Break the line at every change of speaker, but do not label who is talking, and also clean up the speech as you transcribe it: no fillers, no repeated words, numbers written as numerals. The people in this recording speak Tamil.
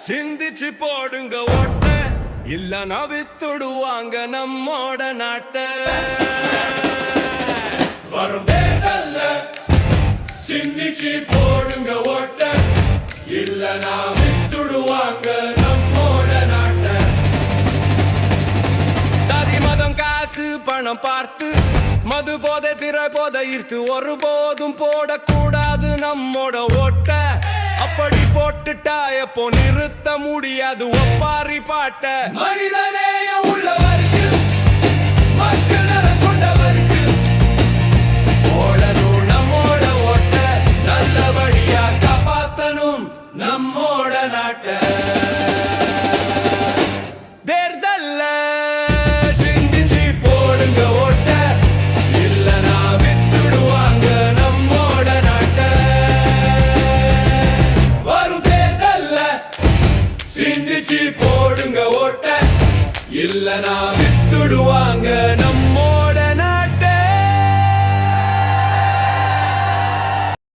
சிந்திச்சு போடுங்க ஓட்ட, இல்லனா வித்துடுவாங்க நம்மோட நாட்ட. வரும் தேர்தல்ல சிந்திச்சு போடுங்க ஓட்ட, இல்லனா வித்துடுவாங்க நம்மோட நாட்ட. சாதி மதம் காசு பணம் பார்த்து மது போதை திரை போதை ஈர்த்து ஒருபோதும் போடக்கூடாது நம்மோட ஓட்ட. அப்படி போட்டுட்டா எப்போ நிறுத்த முடியாது ஒப்பாரி பாட்ட. மனிதநேய உள்ளவருக்கு, மக்கள் நலம் கொண்டவருக்கு போடணும் நம்மோட ஓட்ட. நல்லபடியா காப்பாத்தணும் நம்மோட நாட்ட. தேர்தல்ல சிந்திச்சு போடுங்க ஓட்ட, இல்லனா வித்துடுவாங்க நம்மோட நாட்ட. வரும் தேர்தல்ல சிந்திச்சு போடுங்க ஓட்ட, இல்லனா வித்துடுவாங்க நம்மோட